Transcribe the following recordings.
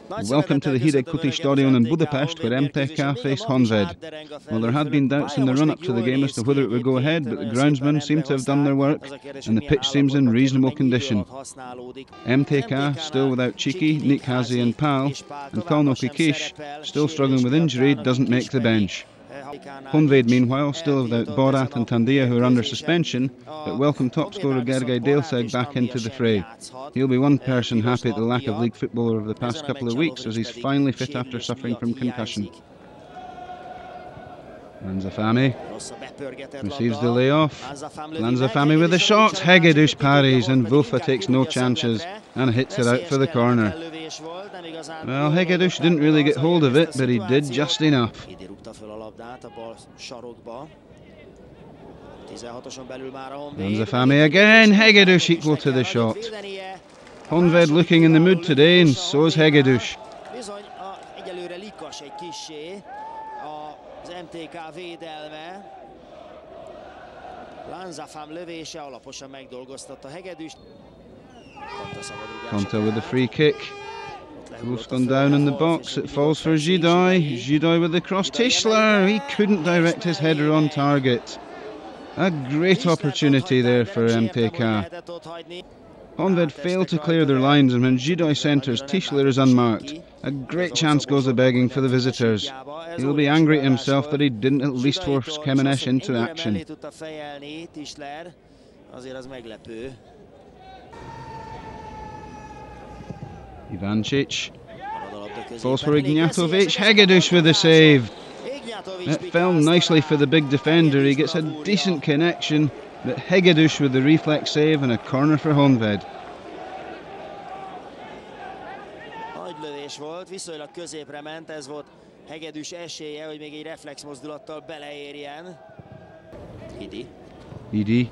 Welcome to the Híre Kuti Stadion in Budapest, where MTK face Honvéd. Well, there had been doubts in the run-up to the game as to whether it would go ahead, but the groundsmen seem to have done their work, and the pitch seems in reasonable condition. MTK, still without Chiki, Nikhazi and Pal, and Kalnoki Kish, still struggling with injury, doesn't make the bench. Honvéd, meanwhile, still without Borat and Tandia, who are under suspension, but welcome top scorer Gergely Délszeg back into the fray. He'll be one person happy at the lack of league football over the past couple of weeks, as he's finally fit after suffering from concussion. Lanzafame receives the layoff. Lanzafame with the shot. Hegedűs parries, and Vulfa takes no chances and hits it out for the corner. Well, Hegedűs didn't really get hold of it, but he did just enough. Lanzafame again. Hegedűs equal to the shot. Honvéd looking in the mood today, and so is Hegedűs. Az MTK védelme. Lanzafame lövése alaposan megdolgoztatta Hegedűst. Konta with the free kick. Wolf's gone down in the box. It falls for Zsidai. Zsidai with the cross. Tischler, he couldn't direct his header on target. A great opportunity there for MTK. Honvéd failed to clear their lines, and when Zsidai centres, Tischler is unmarked. A great chance goes a-begging for the visitors. He'll be angry at himself that he didn't at least force Kemenes into action. Ivancic falls for Ignatovic. Hegedűs with the save. It fell nicely for the big defender. He gets a decent connection, but Hegedűs with the reflex save and a corner for Honvéd. Nagy lövés volt, viszonylag középre ment, ez volt Hegedűs esélye, hogy még egy reflex mozdulattal beleérjen. Idi.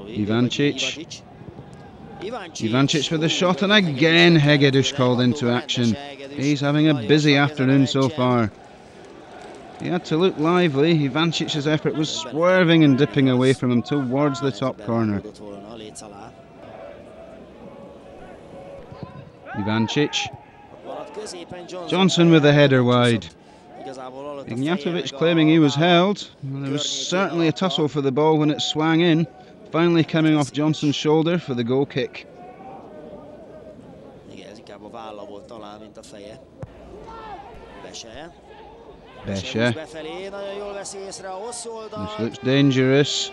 Ivancic. Ivancic with the shot, and again Hegedűs called into action. He's having a busy afternoon so far. He had to look lively. Ivancic's effort was swerving and dipping away from him towards the top corner. Ivancic. Johnson with the header wide. Ignatovic claiming he was held. Well, there was certainly a tussle for the ball when it swung in, finally coming off Johnson's shoulder for the goal kick. Beshe. This looks dangerous.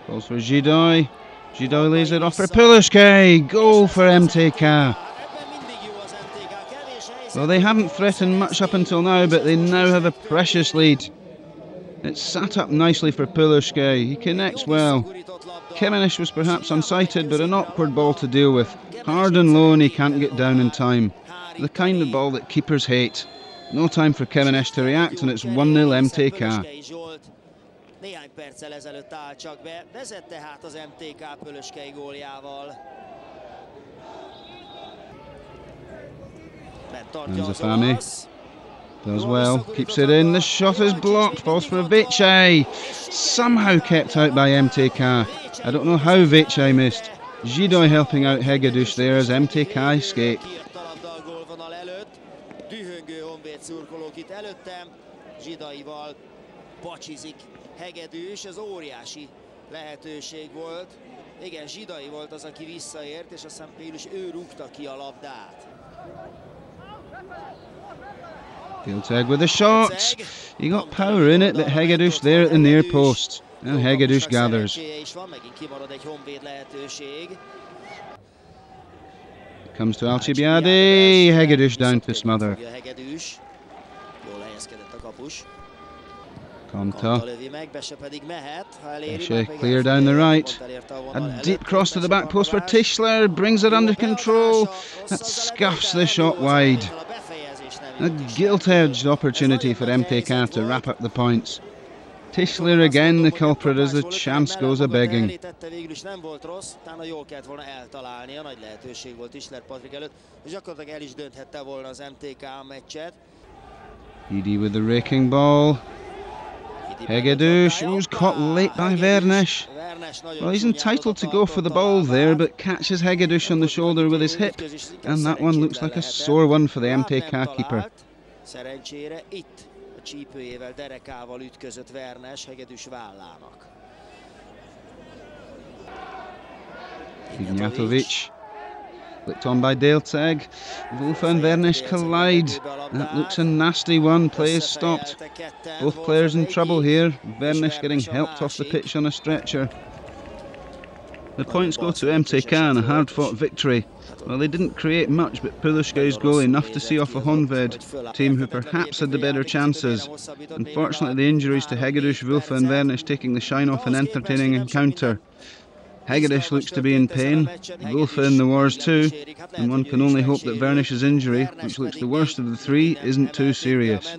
Calls for Zsidai. Zsidai lays it off for Puliszkai. Goal for MTK. Well, they haven't threatened much up until now, but they now have a precious lead. It's sat up nicely for Puliszkai. He connects well. Kemenes was perhaps unsighted, but an awkward ball to deal with. Hard and low, and he can't get down in time. The kind of ball that keepers hate. No time for Kemenes to react, and it's 1-0 MTK. Néhány perccel ezelőtt áll csak be, vezette hát az MTK Puliszkai góljával. Lanzafame does well, keeps it in, the shot is blocked, falls for Vichy. Somehow kept out by MTK. I don't know how Vichy missed. Zsidai helping out Hegedűs there as MTK escape. Dühöngő Honvéd szurkolók itt előttem. Zsidaival pacsizik Hegedűs, ez óriási lehetőség volt. Igen, Zsidai volt az, aki visszaért, és aztán végül is ő rúgta ki a labdát. Délszeg with a shot. He got power in it, but Hegedűs there at the near post. And Hegedűs gathers. Comes to Alcibiade. Hegedűs down to smother. Konta. Beshe clear down the right. A deep cross to the back post for Tischler. Brings it under control. That scuffs the shot wide. A gilt-edged opportunity for MTK to wrap up the points. Tischler again the culprit as the chance goes a-begging. Idi with the raking ball. Hegedűs was caught late by Vernes. Well, he's entitled to go for the ball there, but catches Hegedűs on the shoulder with his hip, and that one looks like a sore one for the MTK keeper. Szerencsére itt a csípőjével, derekával ütközött Vernes Hegedűs vállának. Ignatovic, flicked on by Delteg. Wolf and Vernes collide. That looks a nasty one. Play is stopped. Both players in trouble here. Vernes getting helped off the pitch on a stretcher. The points go to MTK in a hard-fought victory. Well, they didn't create much, but Puluska's goal enough to see off a Honvéd team who perhaps had the better chances. Unfortunately, the injuries to Hegedűs, Wolf and Vernes taking the shine off an entertaining encounter. Hegedűs looks to be in pain, Wolf in the wars too, and one can only hope that Vernes's injury, which looks the worst of the three, isn't too serious.